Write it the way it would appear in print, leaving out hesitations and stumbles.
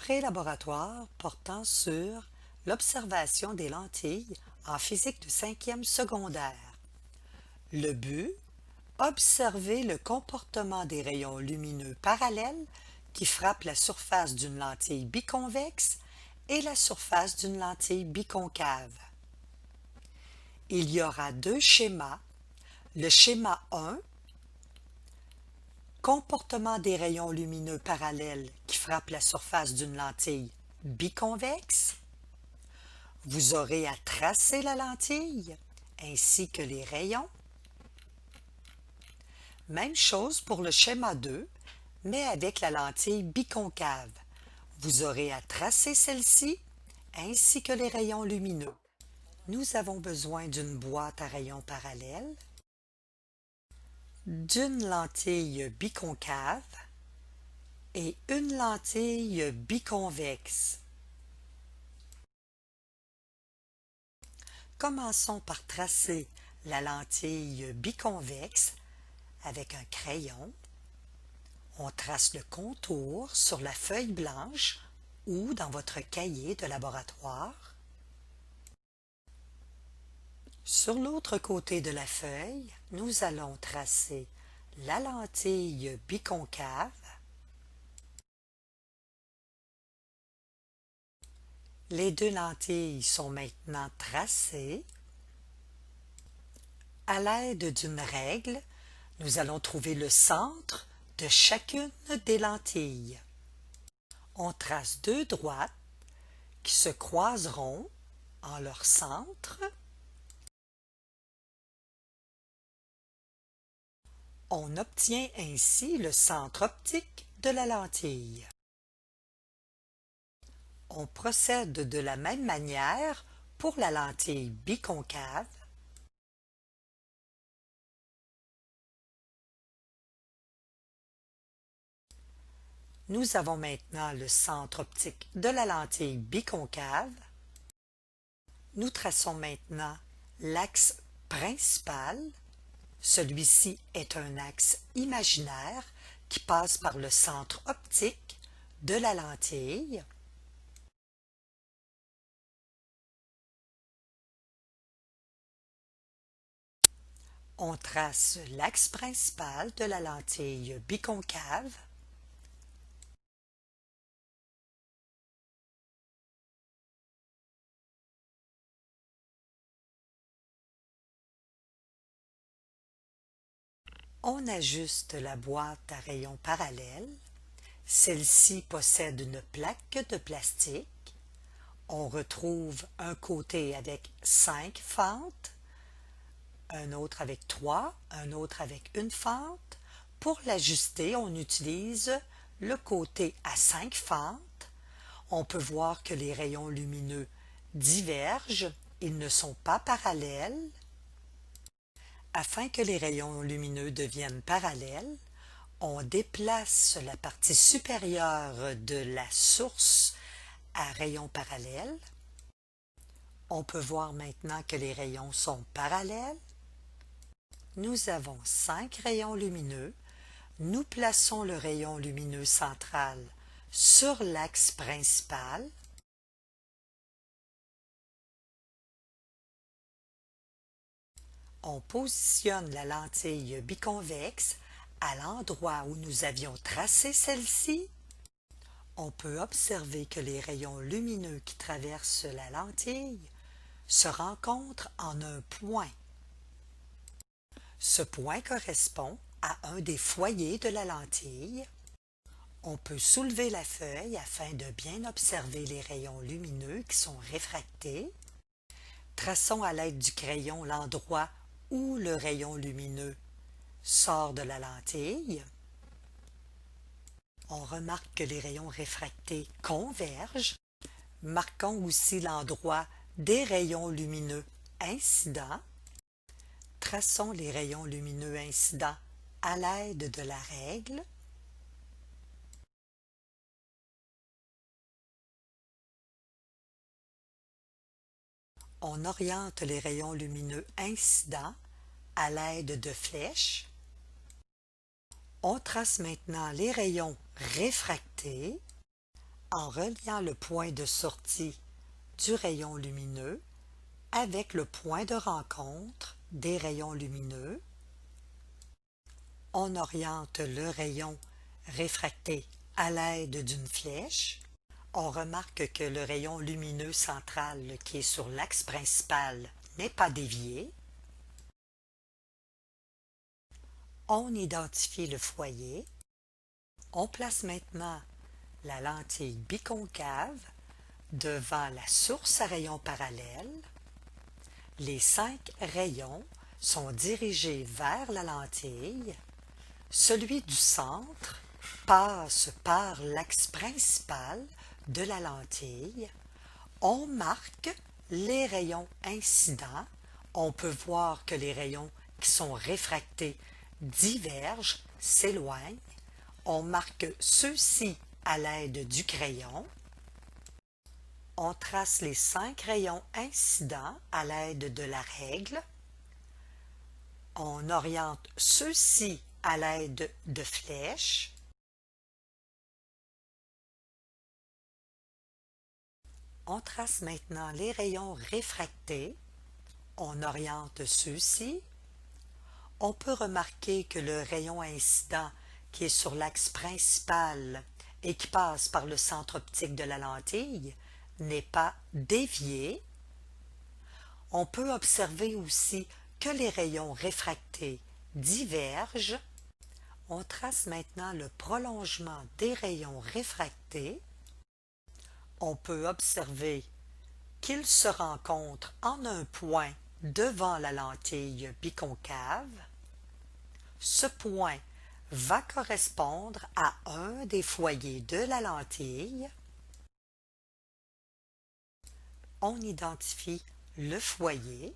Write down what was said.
pré-laboratoire portant sur l'observation des lentilles en physique de 5e secondaire. Le but, observer le comportement des rayons lumineux parallèles qui frappent la surface d'une lentille biconvexe et la surface d'une lentille biconcave. Il y aura deux schémas. Le schéma 1, comportement des rayons lumineux parallèles qui frappent la surface d'une lentille biconvexe. Vous aurez à tracer la lentille ainsi que les rayons. Même chose pour le schéma 2, mais avec la lentille biconcave. Vous aurez à tracer celle-ci ainsi que les rayons lumineux. Nous avons besoin d'une boîte à rayons parallèles, d'une lentille biconcave et une lentille biconvexe. Commençons par tracer la lentille biconvexe avec un crayon. On trace le contour sur la feuille blanche ou dans votre cahier de laboratoire. Sur l'autre côté de la feuille, nous allons tracer la lentille biconcave. Les deux lentilles sont maintenant tracées. À l'aide d'une règle, nous allons trouver le centre de chacune des lentilles. On trace deux droites qui se croiseront en leur centre. On obtient ainsi le centre optique de la lentille. On procède de la même manière pour la lentille biconcave. Nous avons maintenant le centre optique de la lentille biconcave. Nous traçons maintenant l'axe principal. Celui-ci est un axe imaginaire qui passe par le centre optique de la lentille. On trace l'axe principal de la lentille biconcave. On ajuste la boîte à rayons parallèles. Celle-ci possède une plaque de plastique. On retrouve un côté avec 5 fentes, un autre avec 3, un autre avec une fente. Pour l'ajuster, on utilise le côté à 5 fentes. On peut voir que les rayons lumineux divergent, ils ne sont pas parallèles. Afin que les rayons lumineux deviennent parallèles, on déplace la partie supérieure de la source à rayons parallèles. On peut voir maintenant que les rayons sont parallèles. Nous avons 5 rayons lumineux. Nous plaçons le rayon lumineux central sur l'axe principal. On positionne la lentille biconvexe à l'endroit où nous avions tracé celle-ci. On peut observer que les rayons lumineux qui traversent la lentille se rencontrent en un point. Ce point correspond à un des foyers de la lentille. On peut soulever la feuille afin de bien observer les rayons lumineux qui sont réfractés. Traçons à l'aide du crayon l'endroit où le rayon lumineux sort de la lentille. On remarque que les rayons réfractés convergent. Marquons aussi l'endroit des rayons lumineux incidents. Traçons les rayons lumineux incidents à l'aide de la règle. On oriente les rayons lumineux incidents à l'aide de flèches. On trace maintenant les rayons réfractés en reliant le point de sortie du rayon lumineux avec le point de rencontre des rayons lumineux, on oriente le rayon réfracté à l'aide d'une flèche. On remarque que le rayon lumineux central qui est sur l'axe principal n'est pas dévié. On identifie le foyer. On place maintenant la lentille biconcave devant la source à rayons parallèles. Les 5 rayons sont dirigés vers la lentille. Celui du centre passe par l'axe principal de la lentille. On marque les rayons incidents. On peut voir que les rayons qui sont réfractés divergent, s'éloignent. On marque ceux-ci à l'aide du crayon. On trace les 5 rayons incidents à l'aide de la règle. On oriente ceux-ci à l'aide de flèches. On trace maintenant les rayons réfractés. On oriente ceux-ci. On peut remarquer que le rayon incident qui est sur l'axe principal et qui passe par le centre optique de la lentille n'est pas dévié. On peut observer aussi que les rayons réfractés divergent. On trace maintenant le prolongement des rayons réfractés. On peut observer qu'ils se rencontrent en un point devant la lentille biconcave. Ce point va correspondre à un des foyers de la lentille. On identifie le foyer.